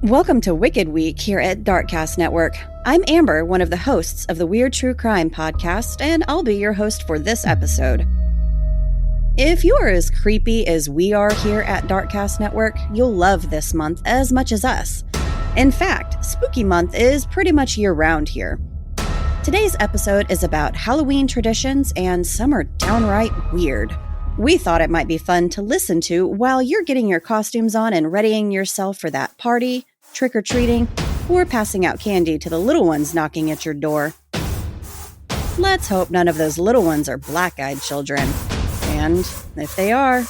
Welcome to Wicked Week here at DarkCast Network. I'm Amber, one of the hosts of the Weird True Crime podcast, and I'll be your host for this episode. If you are as creepy as we are here at DarkCast Network, you'll love this month as much as us. In fact, Spooky Month is pretty much year-round here. Today's episode is about Halloween traditions, and some are downright weird. We thought it might be fun to listen to while you're getting your costumes on and readying yourself for that party, trick-or-treating, or passing out candy to the little ones knocking at your door. Let's hope none of those little ones are black-eyed children. And if they are,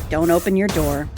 don't open your door.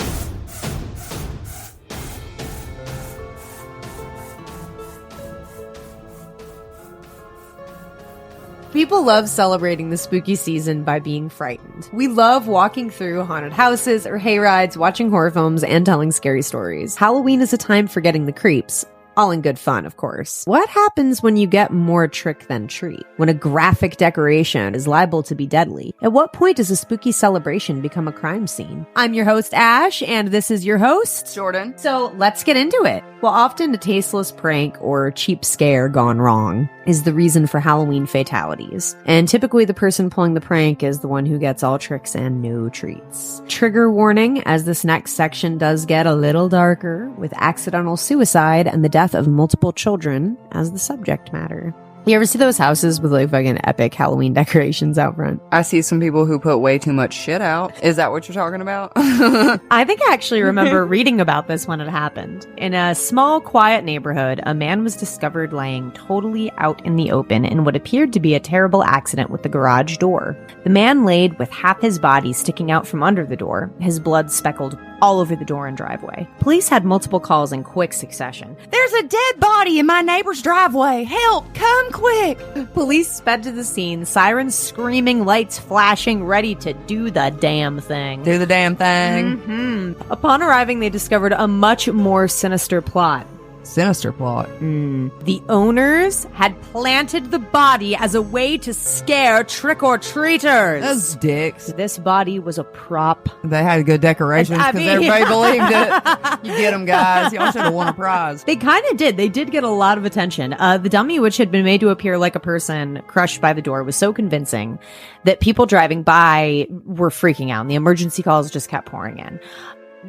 People love celebrating the spooky season by being frightened. We love walking through haunted houses or hayrides, watching horror films, and telling scary stories. Halloween is a time for getting the creeps. All in good fun, of course. What happens when you get more trick than treat? When a graphic decoration is liable to be deadly? At what point does a spooky celebration become a crime scene? I'm your host, Ash, and this is your host, Jordan. So let's get into it. Well, often a tasteless prank or cheap scare gone wrong is the reason for Halloween fatalities. And typically the person pulling the prank is the one who gets all tricks and no treats. Trigger warning, as this next section does get a little darker, with accidental suicide and the death of multiple children as the subject matter. You ever see those houses with like fucking epic Halloween decorations out front? I see some people who put way too much shit out. Is that what you're talking about? I think I actually remember reading about this when it happened. In a small, quiet neighborhood, a man was discovered laying totally out in the open in what appeared to be a terrible accident with the garage door. The man laid with half his body sticking out from under the door, his blood speckled all over the door and driveway. Police had multiple calls in quick succession. "There's a dead body in my neighbor's driveway! Help! Come quick!" Police sped to the scene, sirens screaming, lights flashing, ready to do the damn thing. Do the damn thing. Mm-hmm. Upon arriving, they discovered a much more sinister plot. Sinister plot. The owners had planted the body as a way to scare trick-or-treaters. Those dicks. This body was a prop. They had good decorations because everybody believed it. You get them, guys. Y'all should have won a prize. They kind of did. They did get a lot of attention. The dummy, which had been made to appear like a person crushed by the door, was so convincing that people driving by were freaking out, and the emergency calls just kept pouring in.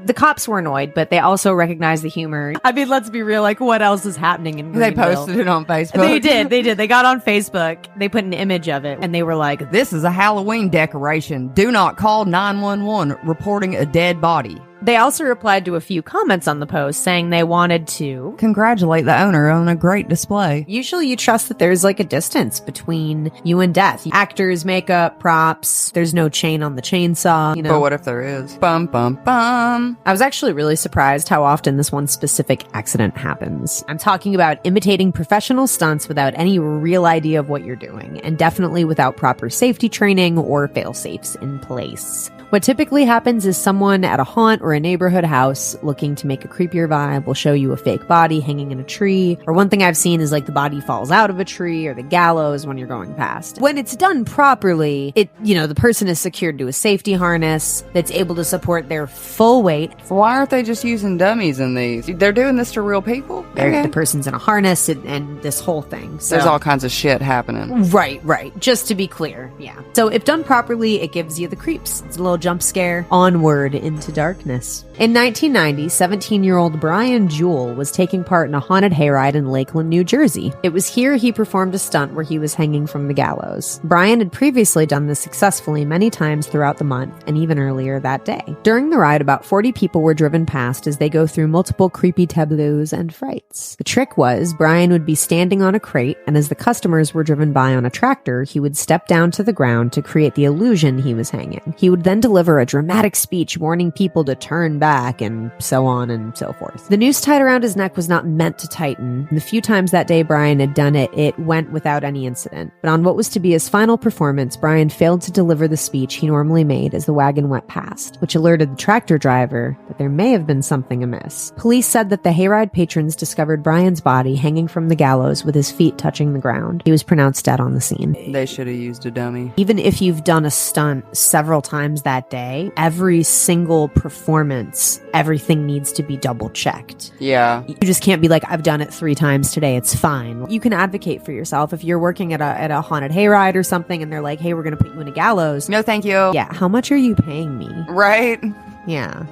The cops were annoyed, but they also recognized the humor. I mean, let's be real. Like, what else is happening in Greenville? They posted it on Facebook. They did. They got on Facebook. They put an image of it, and they were like, "This is a Halloween decoration. Do not call 911 reporting a dead body." They also replied to a few comments on the post saying they wanted to congratulate the owner on a great display. Usually you trust that there's like a distance between you and death. Actors, makeup, props, there's no chain on the chainsaw, you know. But what if there is? Bum, bum, bum. I was actually really surprised how often this one specific accident happens. I'm talking about imitating professional stunts without any real idea of what you're doing, and definitely without proper safety training or fail-safes in place. What typically happens is someone at a haunt or a neighborhood house looking to make a creepier vibe will show you a fake body hanging in a tree. Or one thing I've seen is like the body falls out of a tree or the gallows when you're going past. When it's done properly, the person is secured to a safety harness that's able to support their full weight. So why aren't they just using dummies in these? They're doing this to real people? Okay. The person's in a harness and this whole thing. So, there's all kinds of shit happening. Right. Just to be clear. Yeah. So if done properly, it gives you the creeps. It's a little jump scare. Onward into darkness. In 1990, 17-year-old Brian Jewell was taking part in a haunted hayride in Lakeland, New Jersey. It was here he performed a stunt where he was hanging from the gallows. Brian had previously done this successfully many times throughout the month and even earlier that day. During the ride, about 40 people were driven past as they go through multiple creepy tableaus and frights. The trick was Brian would be standing on a crate, and as the customers were driven by on a tractor, he would step down to the ground to create the illusion he was hanging. He would then deliver a dramatic speech warning people to turn back and so on and so forth. The noose tied around his neck was not meant to tighten. And the few times that day Brian had done it, it went without any incident. But on what was to be his final performance, Brian failed to deliver the speech he normally made as the wagon went past, which alerted the tractor driver that that there may have been something amiss. Police said that the hayride patrons discovered Brian's body hanging from the gallows with his feet touching the ground. He was pronounced dead on the scene. They should have used a dummy. Even if you've done a stunt several times that day, every single performance, everything needs to be double checked. Yeah. You just can't be like, I've done it 3 times today, it's fine. You can advocate for yourself. If you're working at a haunted hayride or something and they're like, hey, we're going to put you in a gallows. No, thank you. Yeah, how much are you paying me? Right? Yeah.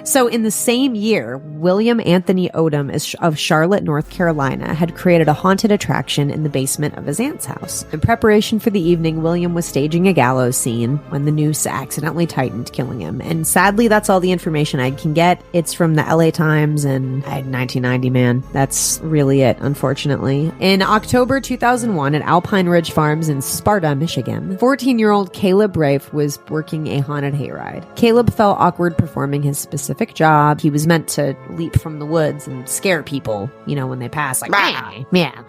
So in the same year, William Anthony Odom of Charlotte, North Carolina, had created a haunted attraction in the basement of his aunt's house. In preparation for the evening, William was staging a gallows scene when the noose accidentally tightened, killing him. And sadly, that's all the information I can get. It's from the LA Times and 1990, man. That's really it, unfortunately. In October 2001, at Alpine Ridge Farms in Sparta, Michigan, 14-year-old Caleb Rafe was working a haunted hayride. Caleb felt awkward performing his specific job. He was meant to leap from the woods and scare people, you know, when they pass, like, yeah.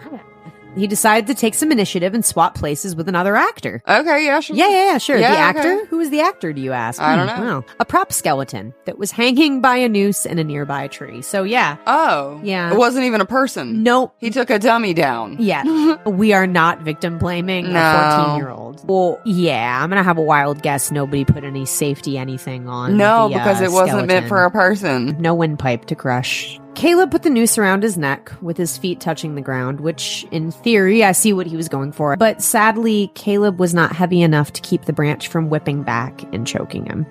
He decided to take some initiative and swap places with another actor. Okay, yeah, sure. Yeah, sure. Yeah, the actor? okay. Who was the actor, do you ask? I don't know. Well, a prop skeleton that was hanging by a noose in a nearby tree. So, yeah. Oh. Yeah. It wasn't even a person. Nope. He took a dummy down. Yeah. We are not victim blaming No. a 14-year-old. Well, yeah, I'm going to have a wild guess nobody put any safety anything on No, the, because it wasn't meant skeleton. for a person. No windpipe to crush. Caleb put the noose around his neck with his feet touching the ground, which, in theory, I see what he was going for. But sadly, Caleb was not heavy enough to keep the branch from whipping back and choking him.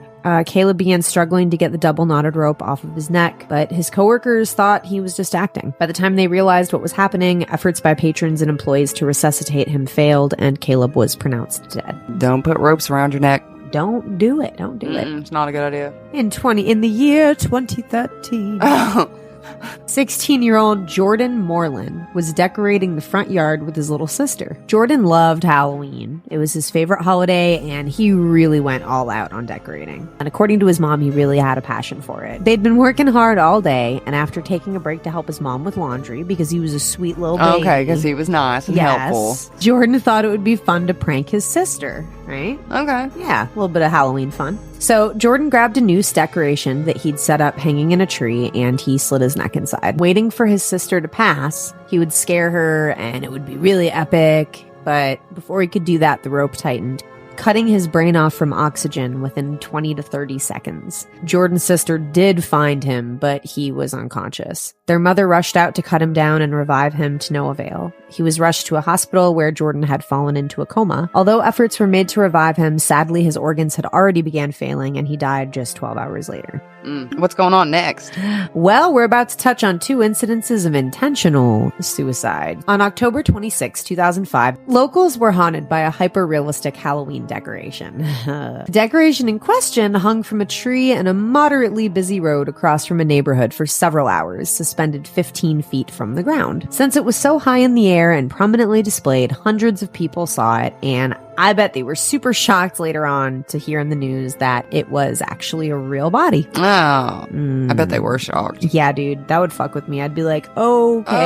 Caleb began struggling to get the double knotted rope off of his neck, but his coworkers thought he was just acting. By the time they realized what was happening, efforts by patrons and employees to resuscitate him failed, and Caleb was pronounced dead. Don't put ropes around your neck. Don't do it. Don't do it. It's not a good idea. In the year 2013. 16-year-old Jordan Moreland was decorating the front yard with his little sister. Jordan loved Halloween. It was his favorite holiday, and he really went all out on decorating. And according to his mom, he really had a passion for it. They'd been working hard all day, and after taking a break to help his mom with laundry, because he was a sweet little baby. Okay, because he was nice and helpful. Jordan thought it would be fun to prank his sister, right? Okay. Yeah, a little bit of Halloween fun. So Jordan grabbed a noose decoration that he'd set up hanging in a tree, and he slit his neck inside. Waiting for his sister to pass, he would scare her, and it would be really epic. But before he could do that, the rope tightened, cutting his brain off from oxygen within 20 to 30 seconds. Jordan's sister did find him, but he was unconscious. Their mother rushed out to cut him down and revive him to no avail. He was rushed to a hospital where Jordan had fallen into a coma. Although efforts were made to revive him, sadly his organs had already began failing and he died just 12 hours later. What's going on next? Well, we're about to touch on 2 incidences of intentional suicide. On October 26, 2005, locals were haunted by a hyper-realistic Halloween decoration. The decoration in question hung from a tree in a moderately busy road across from a neighborhood for several hours, suspended 15 feet from the ground. Since it was so high in the air and prominently displayed, hundreds of people saw it, and I bet they were super shocked later on to hear in the news that it was actually a real body. Oh, I bet they were shocked. Yeah, dude, that would fuck with me. I'd be like, okay.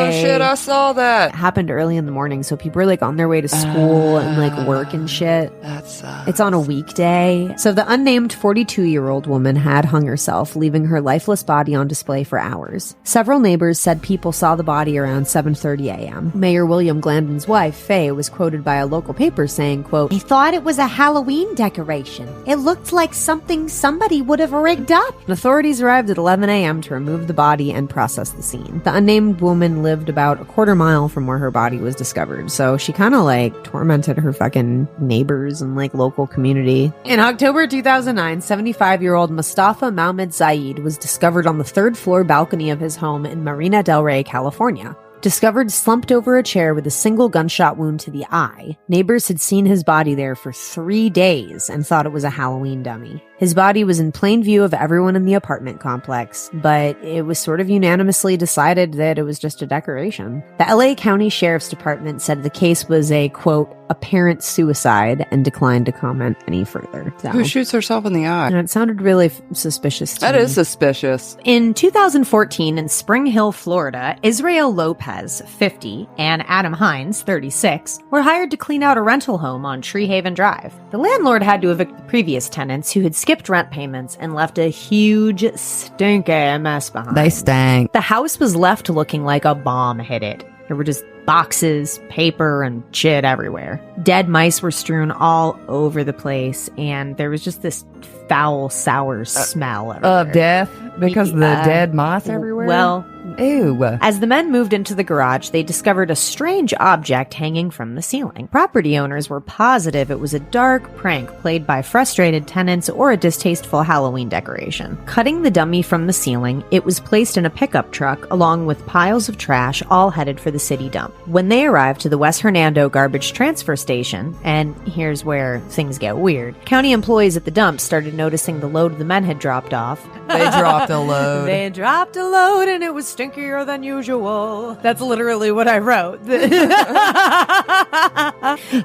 Oh, shit, I saw that. It happened early in the morning, so people were like on their way to school and like work and shit. That sucks. It's on a weekday. So the unnamed 42-year-old woman had hung herself, leaving her lifeless body on display for hours. Several neighbors said people saw the body around 7:30 a.m. Mayor William Glandon's wife, Faye, was quoted by a local paper saying, quote, "I thought it was a Halloween decoration. It looked like something somebody would have rigged up." Authorities arrived at 11 a.m. to remove the body and process the scene. The unnamed woman lived about a quarter mile from where her body was discovered, so she kind of like tormented her fucking neighbors and like local community. In October 2009, 75-year-old Mustafa Mahmoud Zaid was discovered on the 3rd floor balcony of his home in Marina del Rey, California. Discovered slumped over a chair with a single gunshot wound to the eye. Neighbors had seen his body there for 3 days and thought it was a Halloween dummy. His body was in plain view of everyone in the apartment complex, but it was sort of unanimously decided that it was just a decoration. The LA County Sheriff's Department said the case was a, quote, apparent suicide and declined to comment any further. So. Who shoots herself in the eye? And it sounded really suspicious to me. That is suspicious. In 2014, in Spring Hill, Florida, Israel Lopez, 50, and Adam Hines, 36, were hired to clean out a rental home on Tree Haven Drive. The landlord had to evict the previous tenants who had skipped rent payments and left a huge stinky mess behind. They stank. The house was left looking like a bomb hit it. There were just boxes, paper, and shit everywhere. Dead mice were strewn all over the place, and there was just this foul, sour smell everywhere. Of death? Because of the dead mice everywhere? Well, ew. As the men moved into the garage, they discovered a strange object hanging from the ceiling. Property owners were positive it was a dark prank played by frustrated tenants or a distasteful Halloween decoration. Cutting the dummy from the ceiling, it was placed in a pickup truck along with piles of trash, all headed for the city dump. When they arrived to the West Hernando garbage transfer station, and here's where things get weird, county employees at the dump started noticing the load the men had dropped off. They dropped a load. They dropped a load and it was stinkier than usual. That's literally what I wrote.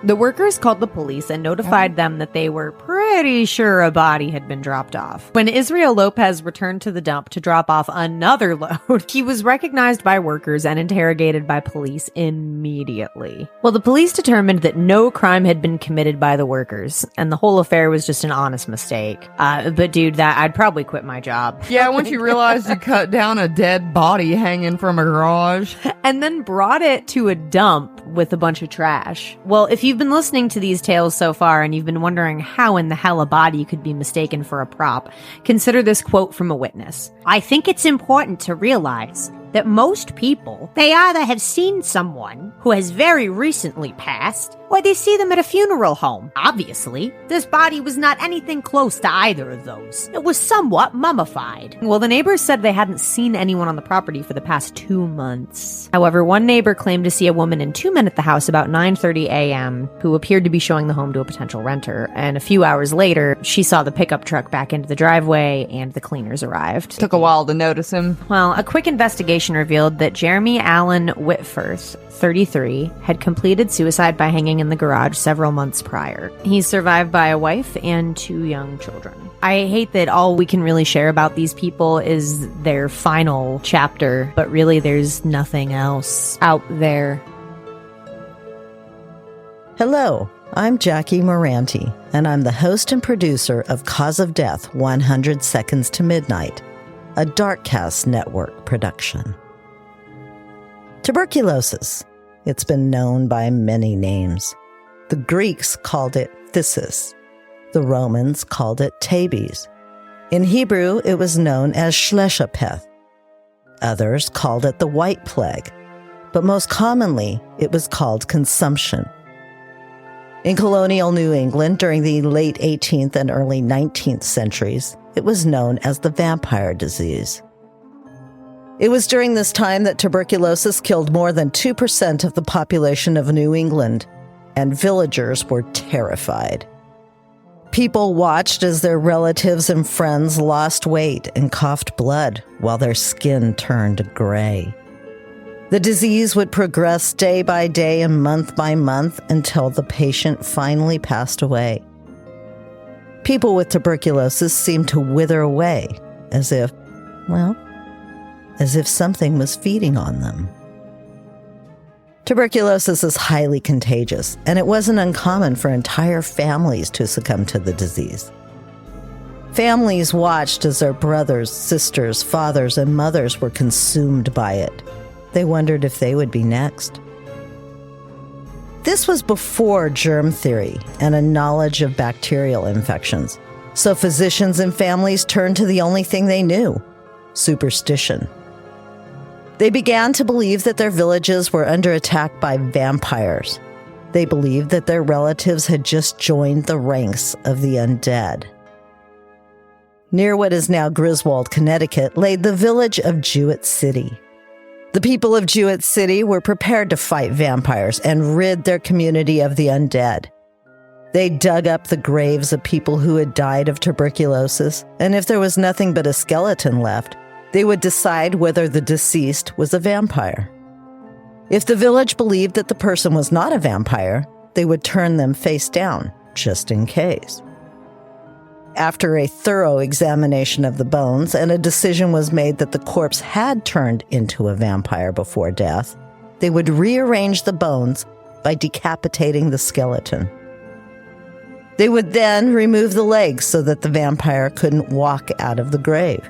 The workers called the police and notified them that they were pretty sure a body had been dropped off. When Israel Lopez returned to the dump to drop off another load, he was recognized by workers and interrogated by police immediately. Well, the police determined that no crime had been committed by the workers, and the whole affair was just an honest mistake. But dude, I'd probably quit my job. Yeah, once you realized you cut down a dead body hanging from a garage. And then brought it to a dump with a bunch of trash. Well, if you've been listening to these tales so far and you've been wondering how in the hell a body could be mistaken for a prop, consider this quote from a witness. "I think it's important to realize that most people, they either have seen someone who has very recently passed, or they see them at a funeral home. Obviously, this body was not anything close to either of those. It was somewhat mummified." Well, the neighbors said they hadn't seen anyone on the property for the past 2 months. However, one neighbor claimed to see a woman in 2 men at the house about 9:30 a.m. who appeared to be showing the home to a potential renter. And a few hours later, she saw the pickup truck back into the driveway and the cleaners arrived. Took a while to notice him. Well, a quick investigation revealed that Jeremy Allen Whitforth, 33, had completed suicide by hanging in the garage several months prior. He's survived by a wife and 2 young children. I hate that all we can really share about these people is their final chapter, but really there's nothing else out there. Hello, I'm Jackie Moranti, and I'm the host and producer of Cause of Death 100 Seconds to Midnight, a DarkCast network production. Tuberculosis. It's been known by many names. The Greeks called it phthisis. The Romans called it tabes. In Hebrew, it was known as shleshapeth. Others called it the White Plague, but most commonly, it was called consumption. In colonial New England during the late 18th and early 19th centuries, it was known as the vampire disease. It was during this time that tuberculosis killed more than 2% of the population of New England, and villagers were terrified. People watched as their relatives and friends lost weight and coughed blood while their skin turned gray. The disease would progress day by day and month by month until the patient finally passed away. People with tuberculosis seemed to wither away as if something was feeding on them. Tuberculosis is highly contagious, and it wasn't uncommon for entire families to succumb to the disease. Families watched as their brothers, sisters, fathers, and mothers were consumed by it. They wondered if they would be next. This was before germ theory and a knowledge of bacterial infections, so physicians and families turned to the only thing they knew: superstition. They began to believe that their villages were under attack by vampires. They believed that their relatives had just joined the ranks of the undead. Near what is now Griswold, Connecticut, lay the village of Jewett City. The people of Jewett City were prepared to fight vampires and rid their community of the undead. They dug up the graves of people who had died of tuberculosis, and if there was nothing but a skeleton left, they would decide whether the deceased was a vampire. If the village believed that the person was not a vampire, they would turn them face down, just in case. After a thorough examination of the bones and a decision was made that the corpse had turned into a vampire before death, they would rearrange the bones by decapitating the skeleton. They would then remove the legs so that the vampire couldn't walk out of the grave.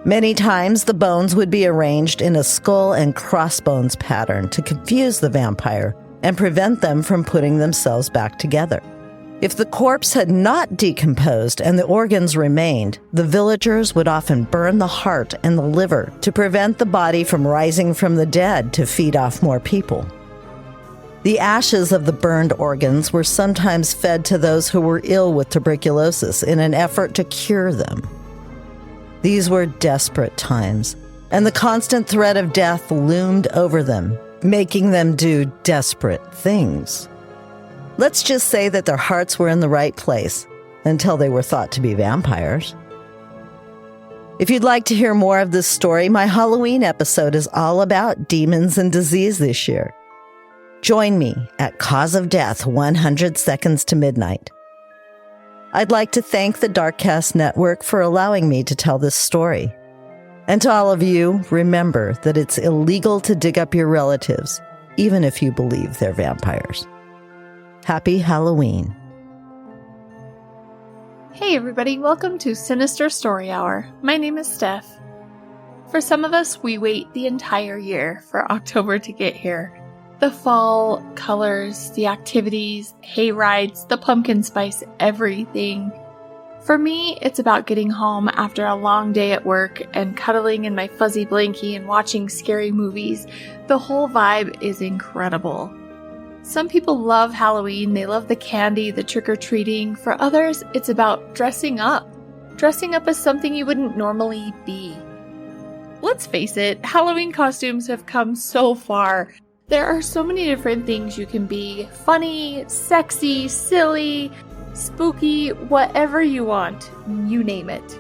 Many times, the bones would be arranged in a skull and crossbones pattern to confuse the vampire and prevent them from putting themselves back together. If the corpse had not decomposed and the organs remained, the villagers would often burn the heart and the liver to prevent the body from rising from the dead to feed off more people. The ashes of the burned organs were sometimes fed to those who were ill with tuberculosis in an effort to cure them. These were desperate times, and the constant threat of death loomed over them, making them do desperate things. Let's just say that their hearts were in the right place until they were thought to be vampires. If you'd like to hear more of this story, my Halloween episode is all about demons and disease this year. Join me at Cause of Death 100 Seconds to Midnight. I'd like to thank the DarkCast network for allowing me to tell this story. And to all of you, remember that it's illegal to dig up your relatives, even if you believe they're vampires. Happy Halloween. Hey everybody, welcome to Sinister Story Hour. My name is Steph. For some of us, we wait the entire year for October to get here. The fall colors, the activities, hay rides, the pumpkin spice, everything. For me, it's about getting home after a long day at work and cuddling in my fuzzy blankie and watching scary movies. The whole vibe is incredible. Some people love Halloween, they love the candy, the trick-or-treating. For others, it's about dressing up. Dressing up as something you wouldn't normally be. Let's face it, Halloween costumes have come so far. There are so many different things you can be. Funny, sexy, silly, spooky, whatever you want, you name it.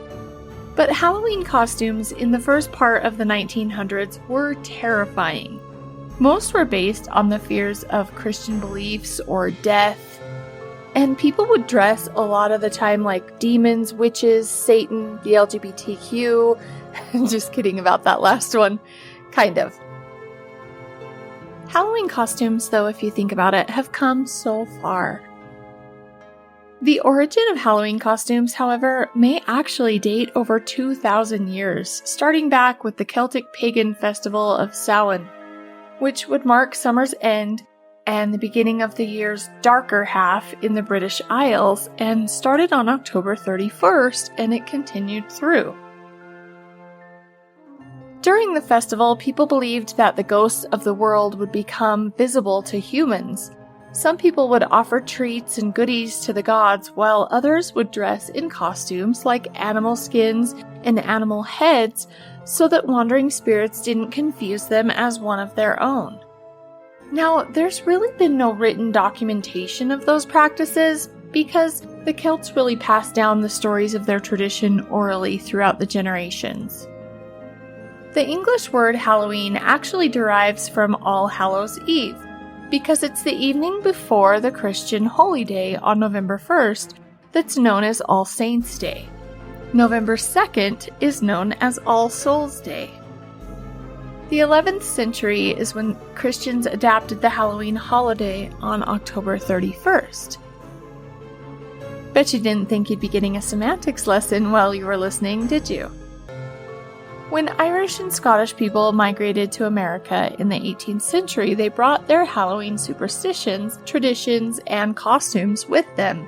But Halloween costumes in the first part of the 1900s were terrifying. Most were based on the fears of Christian beliefs or death, and people would dress a lot of the time like demons, witches, Satan, the LGBTQ. Just kidding about that last one. Kind of. Halloween costumes, though, if you think about it, have come so far. The origin of Halloween costumes, however, may actually date over 2,000 years, starting back with the Celtic pagan festival of Samhain, which would mark summer's end and the beginning of the year's darker half in the British Isles, and started on October 31st, and it continued through. During the festival, people believed that the ghosts of the world would become visible to humans. Some people would offer treats and goodies to the gods, while others would dress in costumes like animal skins and animal heads so that wandering spirits didn't confuse them as one of their own. Now, there's really been no written documentation of those practices because the Celts really passed down the stories of their tradition orally throughout the generations. The English word Halloween actually derives from All Hallows' Eve, because it's the evening before the Christian holy day on November 1st that's known as All Saints' Day. November 2nd is known as All Souls' Day. The 11th century is when Christians adapted the Halloween holiday on October 31st. Bet you didn't think you'd be getting a semantics lesson while you were listening, did you? When Irish and Scottish people migrated to America in the 18th century, they brought their Halloween superstitions, traditions, and costumes with them.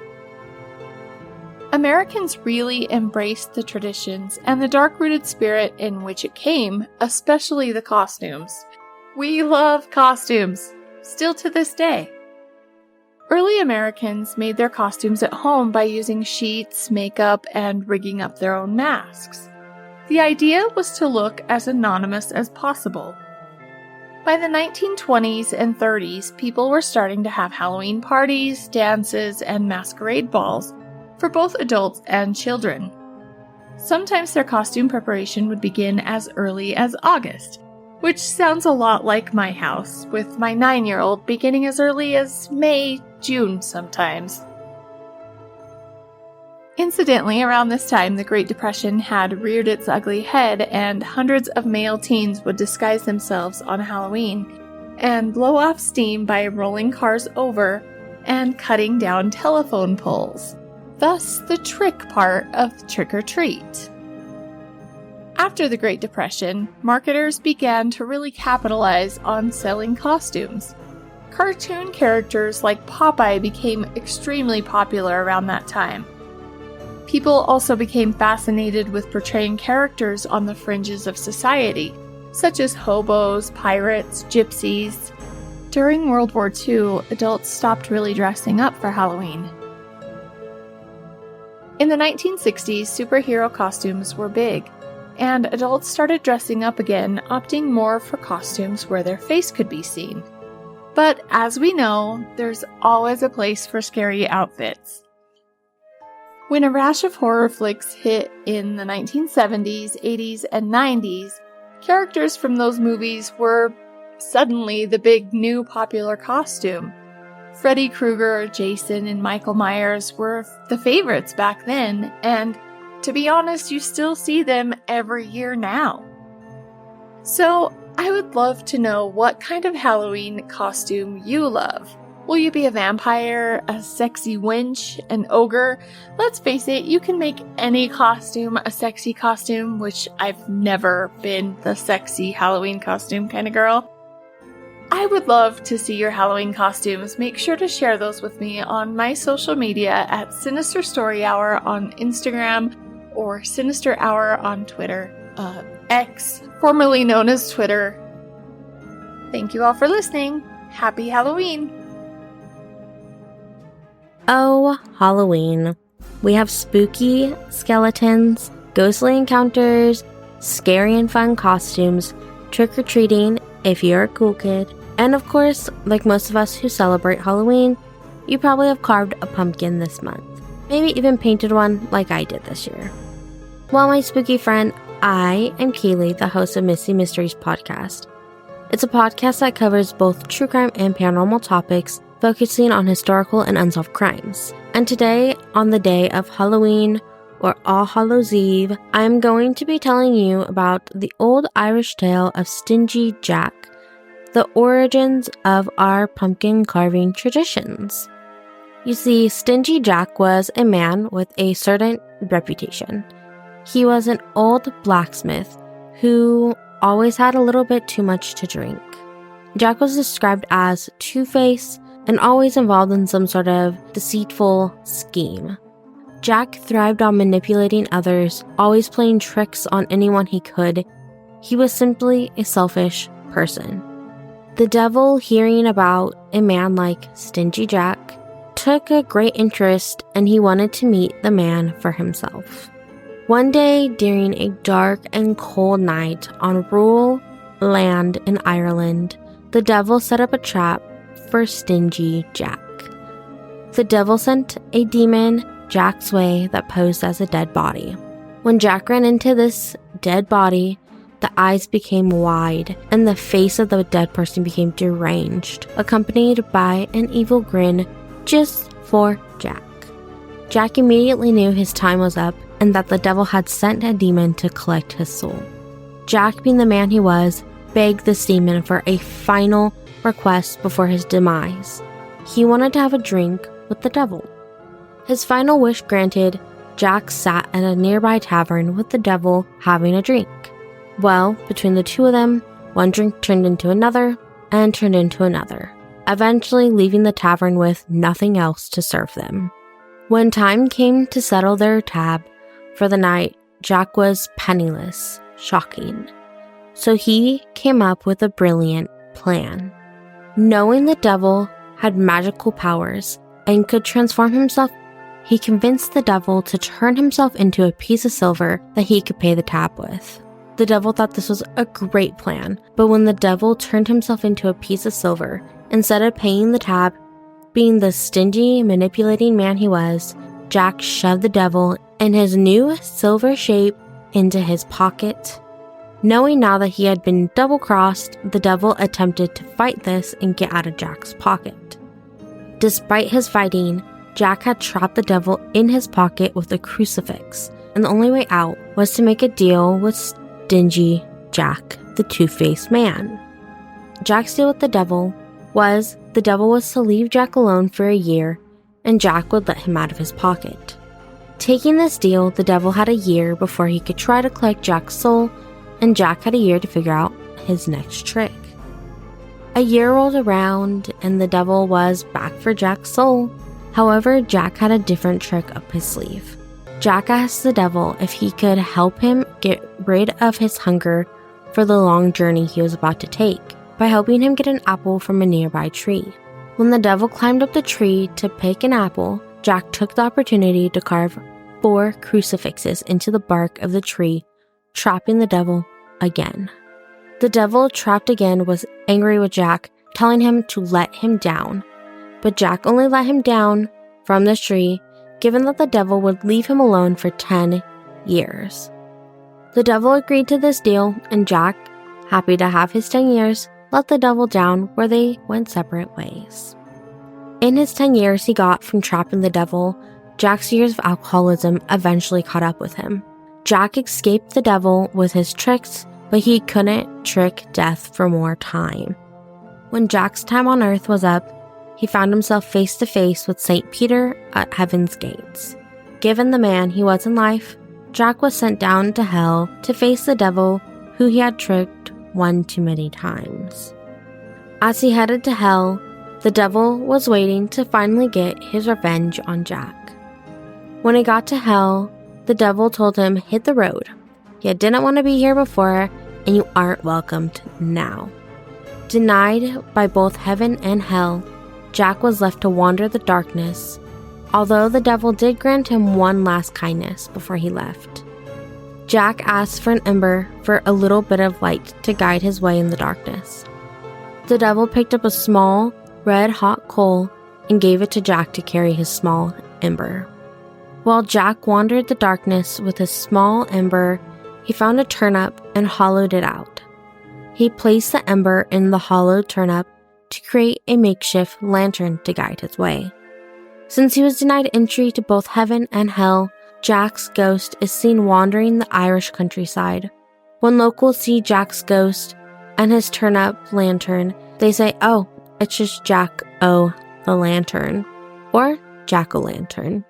Americans really embraced the traditions and the dark-rooted spirit in which it came, especially the costumes. We love costumes, still to this day. Early Americans made their costumes at home by using sheets, makeup, and rigging up their own masks. The idea was to look as anonymous as possible. By the 1920s and 30s, people were starting to have Halloween parties, dances, and masquerade balls for both adults and children. Sometimes their costume preparation would begin as early as August, which sounds a lot like my house, with my 9-year-old beginning as early as May, June sometimes. Incidentally, around this time, the Great Depression had reared its ugly head, and hundreds of male teens would disguise themselves on Halloween and blow off steam by rolling cars over and cutting down telephone poles. Thus, the trick part of trick or treat. After the Great Depression, marketers began to really capitalize on selling costumes. Cartoon characters like Popeye became extremely popular around that time. People also became fascinated with portraying characters on the fringes of society, such as hobos, pirates, gypsies. During World War II, adults stopped really dressing up for Halloween. In the 1960s, superhero costumes were big, and adults started dressing up again, opting more for costumes where their face could be seen. But as we know, there's always a place for scary outfits. When a rash of horror flicks hit in the 1970s, 80s, and 90s, characters from those movies were suddenly the big new popular costume. Freddy Krueger, Jason, and Michael Myers were the favorites back then, and to be honest, you still see them every year now. So, I would love to know what kind of Halloween costume you love. Will you be a vampire, a sexy wench, an ogre? Let's face it, you can make any costume a sexy costume, which I've never been the sexy Halloween costume kind of girl. I would love to see your Halloween costumes. Make sure to share those with me on my social media at Sinister Story Hour on Instagram or Sinister Hour on Twitter, X, formerly known as Twitter. Thank you all for listening. Happy Halloween! Oh, Halloween. We have spooky skeletons, ghostly encounters, scary and fun costumes, trick-or-treating if you're a cool kid, and of course, like most of us who celebrate Halloween, you probably have carved a pumpkin this month. Maybe even painted one like I did this year. Well, my spooky friend, I am Kaylee, the host of Misty Mysteries podcast. It's a podcast that covers both true crime and paranormal topics, focusing on historical and unsolved crimes. And today, on the day of Halloween, or All Hallows Eve, I'm going to be telling you about the old Irish tale of Stingy Jack, the origins of our pumpkin carving traditions. You see, Stingy Jack was a man with a certain reputation. He was an old blacksmith who always had a little bit too much to drink. Jack was described as two-faced and always involved in some sort of deceitful scheme. Jack thrived on manipulating others, always playing tricks on anyone he could. He was simply a selfish person. The devil, hearing about a man like Stingy Jack, took a great interest and he wanted to meet the man for himself. One day, during a dark and cold night on rural land in Ireland, the devil set up a trap for Stingy Jack. The devil sent a demon Jack's way that posed as a dead body. When Jack ran into this dead body, the eyes became wide and the face of the dead person became deranged, accompanied by an evil grin just for Jack. Jack immediately knew his time was up and that the devil had sent a demon to collect his soul. Jack, being the man he was, begged this demon for a final request before his demise. He wanted to have a drink with the devil. His final wish granted, Jack sat at a nearby tavern with the devil having a drink. Well, between the two of them, one drink turned into another and turned into another, eventually leaving the tavern with nothing else to serve them. When time came to settle their tab for the night, Jack was penniless. Shocking. So he came up with a brilliant plan. Knowing the devil had magical powers and could transform himself, he convinced the devil to turn himself into a piece of silver that he could pay the tab with. The devil thought this was a great plan, but when the devil turned himself into a piece of silver, instead of paying the tab, being the stingy, manipulating man he was, Jack shoved the devil in his new silver shape into his pocket Knowing now that he had been double-crossed, the devil attempted to fight this and get out of Jack's pocket. Despite his fighting, Jack had trapped the devil in his pocket with a crucifix, and the only way out was to make a deal with Stingy Jack, the two-faced man. Jack's deal with the devil was to leave Jack alone for a year, and Jack would let him out of his pocket. Taking this deal, the devil had a year before he could try to collect Jack's soul, and Jack had a year to figure out his next trick. A year rolled around, and the devil was back for Jack's soul. However, Jack had a different trick up his sleeve. Jack asked the devil if he could help him get rid of his hunger for the long journey he was about to take by helping him get an apple from a nearby tree. When the devil climbed up the tree to pick an apple, Jack took the opportunity to carve 4 crucifixes into the bark of the tree, trapping the devil again. The devil, trapped again, was angry with Jack, telling him to let him down. But Jack only let him down from the tree, given that the devil would leave him alone for 10 years. The devil agreed to this deal, and Jack, happy to have his 10 years, let the devil down where they went separate ways. In his 10 years he got from trapping the devil, Jack's years of alcoholism eventually caught up with him. Jack escaped the devil with his tricks, but he couldn't trick death for more time. When Jack's time on earth was up, he found himself face to face with St. Peter at heaven's gates. Given the man he was in life, Jack was sent down to hell to face the devil who he had tricked one too many times. As he headed to hell, the devil was waiting to finally get his revenge on Jack. When he got to hell, the devil told him, "Hit the road. You didn't want to be here before, and you aren't welcomed now." Denied by both heaven and hell, Jack was left to wander the darkness, although the devil did grant him one last kindness before he left. Jack asked for an ember for a little bit of light to guide his way in the darkness. The devil picked up a small, red-hot coal and gave it to Jack to carry his small ember. While Jack wandered the darkness with his small ember, he found a turnip and hollowed it out. He placed the ember in the hollowed turnip to create a makeshift lantern to guide his way. Since he was denied entry to both heaven and hell, Jack's ghost is seen wandering the Irish countryside. When locals see Jack's ghost and his turnip lantern, they say, "Oh, it's just Jack the Lantern," or Jack-o'-lantern.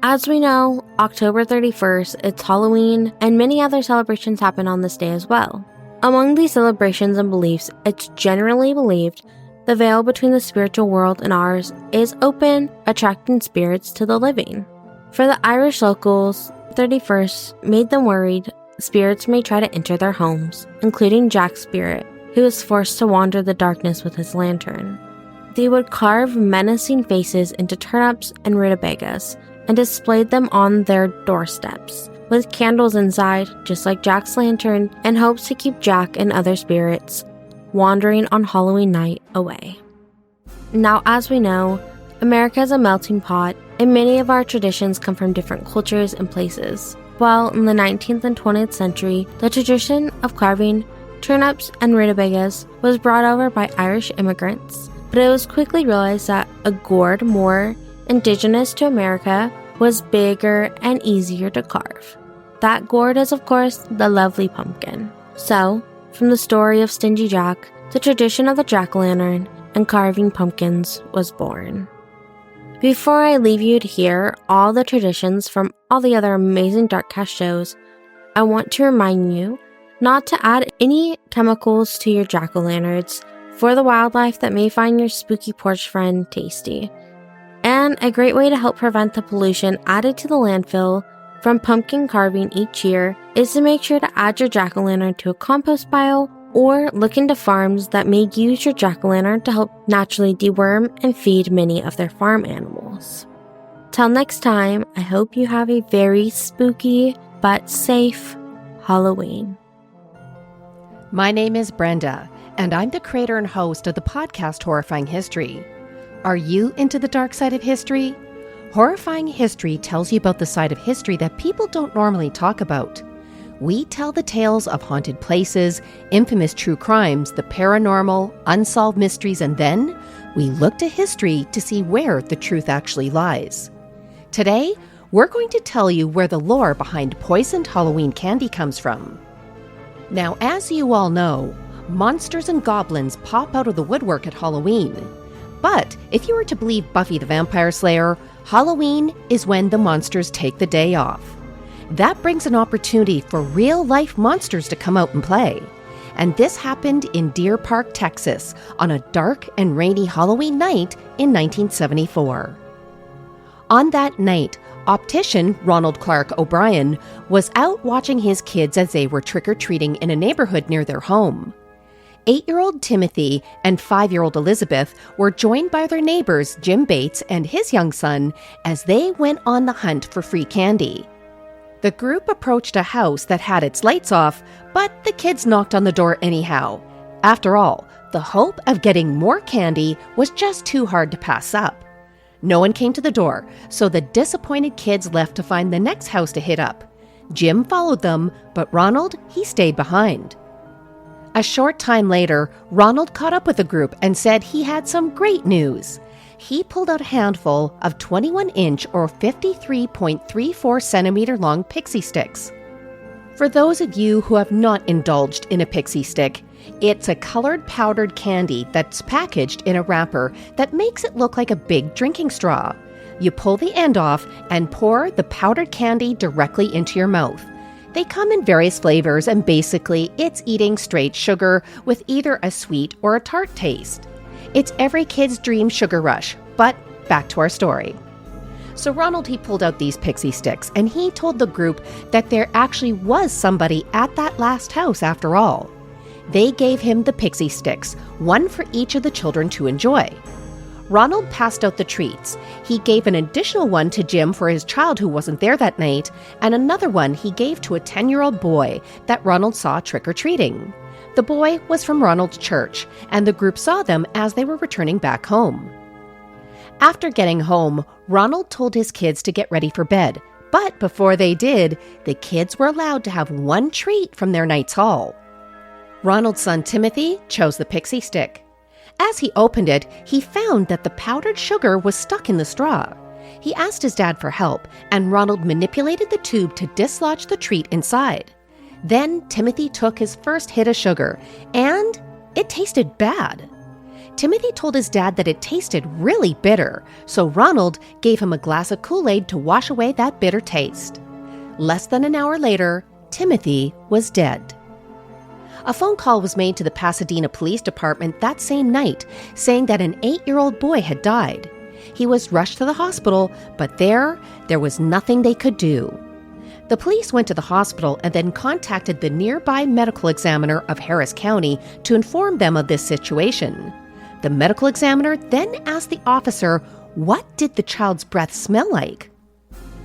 As we know, October 31st, it's Halloween, and many other celebrations happen on this day as well. Among these celebrations and beliefs, it's generally believed the veil between the spiritual world and ours is open, attracting spirits to the living. For the Irish locals, 31st made them worried spirits may try to enter their homes, including Jack's spirit, who was forced to wander the darkness with his lantern. They would carve menacing faces into turnips and rutabagas and displayed them on their doorsteps, with candles inside, just like Jack's lantern, in hopes to keep Jack and other spirits wandering on Halloween night away. Now, as we know, America is a melting pot, and many of our traditions come from different cultures and places. While in the 19th and 20th century, the tradition of carving turnips and rutabagas was brought over by Irish immigrants, but it was quickly realized that a gourd more indigenous to America was bigger and easier to carve. That gourd is, of course, the lovely pumpkin. So, from the story of Stingy Jack, the tradition of the jack-o'-lantern and carving pumpkins was born. Before I leave you to hear all the traditions from all the other amazing DarkCast shows, I want to remind you not to add any chemicals to your jack-o'-lanterns for the wildlife that may find your spooky porch friend tasty. And a great way to help prevent the pollution added to the landfill from pumpkin carving each year is to make sure to add your jack-o'-lantern to a compost pile or look into farms that may use your jack-o'-lantern to help naturally deworm and feed many of their farm animals. Till next time, I hope you have a very spooky but safe Halloween. My name is Brenda, and I'm the creator and host of the podcast Horrifying History. Are you into the dark side of history? Horrifying History tells you about the side of history that people don't normally talk about. we tell the tales of haunted places, infamous true crimes, the paranormal, unsolved mysteries, and then we look to history to see where the truth actually lies. Today, we're going to tell you where the lore behind poisoned Halloween candy comes from. Now, as you all know, monsters and goblins pop out of the woodwork at Halloween. But if you were to believe Buffy the Vampire Slayer, Halloween is when the monsters take the day off. That brings an opportunity for real-life monsters to come out and play. And this happened in Deer Park, Texas, on a dark and rainy Halloween night in 1974. On that night, optician Ronald Clark O'Brien was out watching his kids as they were trick-or-treating in a neighborhood near their home. 8-year-old Timothy and 5-year-old Elizabeth were joined by their neighbors Jim Bates and his young son as they went on the hunt for free candy. The group approached a house that had its lights off, but the kids knocked on the door anyhow. After all, the hope of getting more candy was just too hard to pass up. No one came to the door, so the disappointed kids left to find the next house to hit up. Jim followed them, but Ronald, he stayed behind. A short time later, Ronald caught up with the group and said he had some great news. He pulled out a handful of 21-inch or 53.34 centimeter long pixie sticks. For those of you who have not indulged in a pixie stick, it's a colored powdered candy that's packaged in a wrapper that makes it look like a big drinking straw. You pull the end off and pour the powdered candy directly into your mouth. They come in various flavors, and basically it's eating straight sugar with either a sweet or a tart taste. It's every kid's dream sugar rush, but back to our story. So Ronald, he pulled out these pixie sticks, and he told the group that there actually was somebody at that last house after all. They gave him the pixie sticks, one for each of the children to enjoy. Ronald passed out the treats. He gave an additional one to Jim for his child who wasn't there that night, and another one he gave to a 10-year-old boy that Ronald saw trick-or-treating. The boy was from Ronald's church, and the group saw them as they were returning back home. After getting home, Ronald told his kids to get ready for bed, but before they did, the kids were allowed to have one treat from their night's haul. Ronald's son Timothy chose the pixie stick. As he opened it, he found that the powdered sugar was stuck in the straw. He asked his dad for help, and Ronald manipulated the tube to dislodge the treat inside. Then Timothy took his first hit of sugar, and it tasted bad. Timothy told his dad that it tasted really bitter, so Ronald gave him a glass of Kool-Aid to wash away that bitter taste. Less than an hour later, Timothy was dead. A phone call was made to the Pasadena Police Department that same night, saying that an 8-year-old boy had died. He was rushed to the hospital, but there was nothing they could do. The police went to the hospital and then contacted the nearby medical examiner of Harris County to inform them of this situation. The medical examiner then asked the officer, what did the child's breath smell like?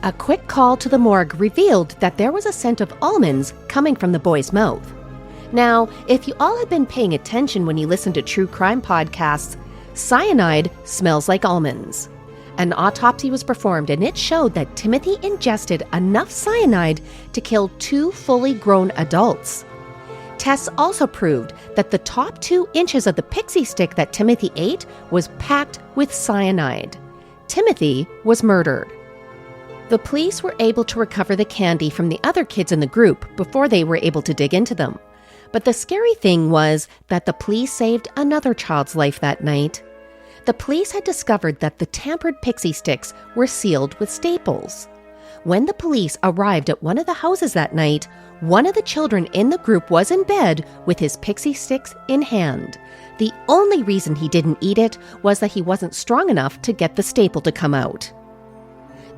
A quick call to the morgue revealed that there was a scent of almonds coming from the boy's mouth. Now, if you all had been paying attention when you listened to true crime podcasts, cyanide smells like almonds. An autopsy was performed, and it showed that Timothy ingested enough cyanide to kill 2 fully grown adults. Tests also proved that the top 2 inches of the pixie stick that Timothy ate was packed with cyanide. Timothy was murdered. The police were able to recover the candy from the other kids in the group before they were able to dig into them. But the scary thing was that the police saved another child's life that night. The police had discovered that the tampered pixie sticks were sealed with staples. When the police arrived at one of the houses that night, one of the children in the group was in bed with his pixie sticks in hand. The only reason he didn't eat it was that he wasn't strong enough to get the staple to come out.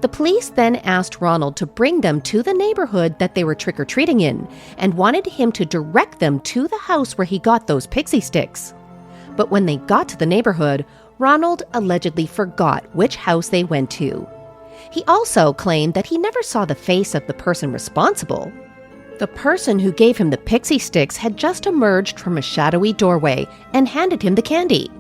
The police then asked Ronald to bring them to the neighborhood that they were trick-or-treating in and wanted him to direct them to the house where he got those pixie sticks. But when they got to the neighborhood, Ronald allegedly forgot which house they went to. He also claimed that he never saw the face of the person responsible. The person who gave him the pixie sticks had just emerged from a shadowy doorway and handed him the candy.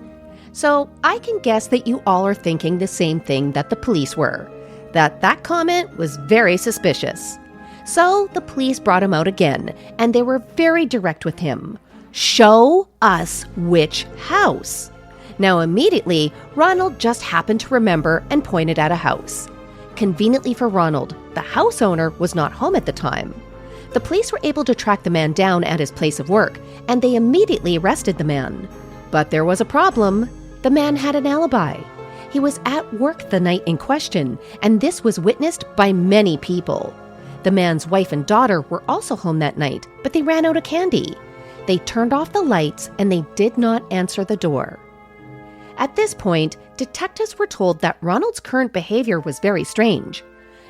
So I can guess that you all are thinking the same thing that the police were, that comment was very suspicious. So the police brought him out again, and they were very direct with him. Show us which house. Now immediately, Ronald just happened to remember and pointed at a house. Conveniently for Ronald, the house owner was not home at the time. The police were able to track the man down at his place of work, and they immediately arrested the man. But there was a problem. The man had an alibi. He was at work the night in question, and this was witnessed by many people. The man's wife and daughter were also home that night, but they ran out of candy. They turned off the lights, and they did not answer the door. At this point, detectives were told that Ronald's current behavior was very strange.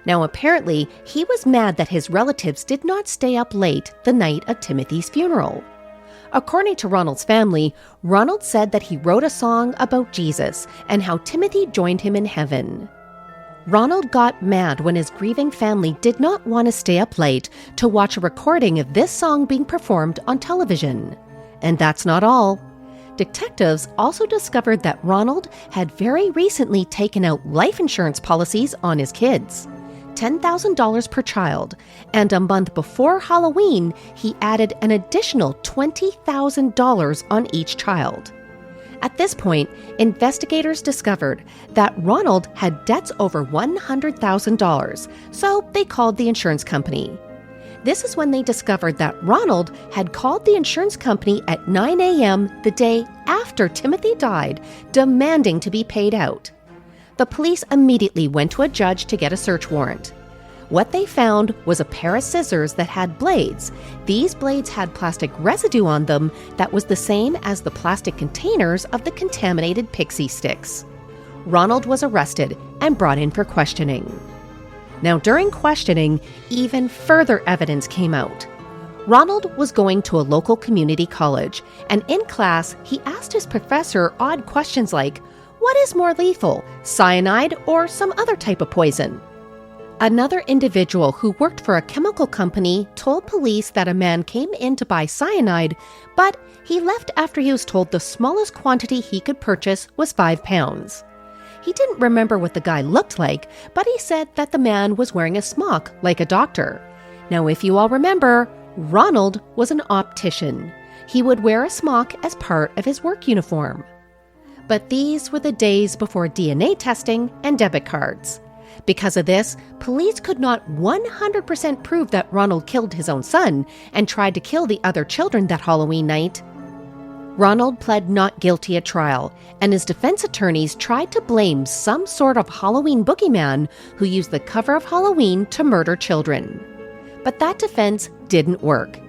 Now, apparently, he was mad that his relatives did not stay up late the night of Timothy's funeral. According to Ronald's family, Ronald said that he wrote a song about Jesus and how Timothy joined him in heaven. Ronald got mad when his grieving family did not want to stay up late to watch a recording of this song being performed on television. And that's not all. Detectives also discovered that Ronald had very recently taken out life insurance policies on his kids, $10,000 per child, and a month before Halloween, he added an additional $20,000 on each child. At this point, investigators discovered that Ronald had debts over $100,000, so they called the insurance company. This is when they discovered that Ronald had called the insurance company at 9 a.m. the day after Timothy died, demanding to be paid out. The police immediately went to a judge to get a search warrant. What they found was a pair of scissors that had blades. These blades had plastic residue on them that was the same as the plastic containers of the contaminated pixie sticks. Ronald was arrested and brought in for questioning. Now, during questioning, even further evidence came out. Ronald was going to a local community college, and in class, he asked his professor odd questions like, "What is more lethal, cyanide or some other type of poison?" Another individual who worked for a chemical company told police that a man came in to buy cyanide, but he left after he was told the smallest quantity he could purchase was 5 pounds. He didn't remember what the guy looked like, but he said that the man was wearing a smock like a doctor. Now, if you all remember, Ronald was an optician. He would wear a smock as part of his work uniform. But these were the days before DNA testing and debit cards. Because of this, police could not 100% prove that Ronald killed his own son and tried to kill the other children that Halloween night. Ronald pled not guilty at trial, and his defense attorneys tried to blame some sort of Halloween boogeyman who used the cover of Halloween to murder children. But that defense didn't work.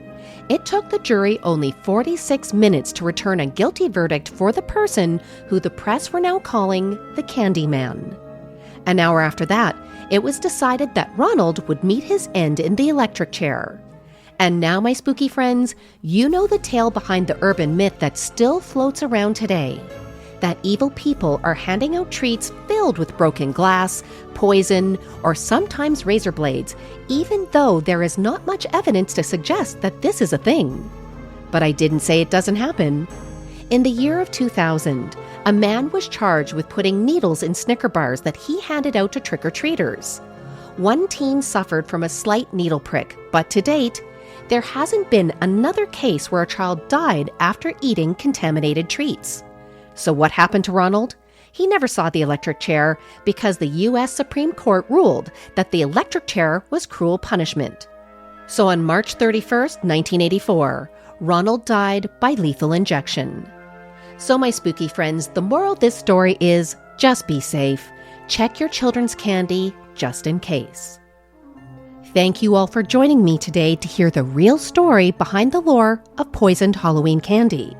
It took the jury only 46 minutes to return a guilty verdict for the person who the press were now calling the Candyman. An hour after that, it was decided that Ronald would meet his end in the electric chair. And now, my spooky friends, you know the tale behind the urban myth that still floats around today. That evil people are handing out treats filled with broken glass, poison, or sometimes razor blades, even though there is not much evidence to suggest that this is a thing. But I didn't say it doesn't happen. In the year of 2000, a man was charged with putting needles in Snicker bars that he handed out to trick-or-treaters. One teen suffered from a slight needle prick, but to date, there hasn't been another case where a child died after eating contaminated treats. So what happened to Ronald? He never saw the electric chair because the U.S. Supreme Court ruled that the electric chair was cruel punishment. So on March 31st, 1984, Ronald died by lethal injection. So my spooky friends, the moral of this story is just be safe. Check your children's candy just in case. Thank you all for joining me today to hear the real story behind the lore of poisoned Halloween candy.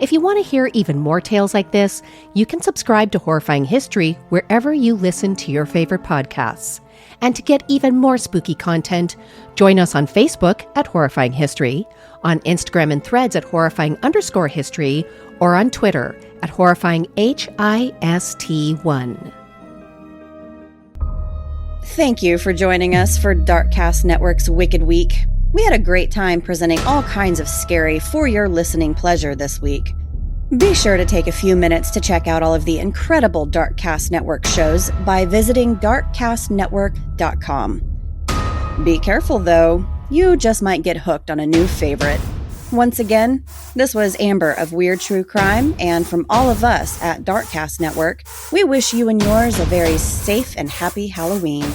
If you want to hear even more tales like this, you can subscribe to Horrifying History wherever you listen to your favorite podcasts. And to get even more spooky content, join us on Facebook at Horrifying History, on Instagram and Threads at Horrifying_History, or on Twitter at HorrifyingHist1. Thank you for joining us for DarkCast Network's Wicked Week. We had a great time presenting all kinds of scary for your listening pleasure this week. Be sure to take a few minutes to check out all of the incredible DarkCast Network shows by visiting darkcastnetwork.com. Be careful, though. You just might get hooked on a new favorite. Once again, this was Amber of Weird True Crime, and from all of us at DarkCast Network, we wish you and yours a very safe and happy Halloween.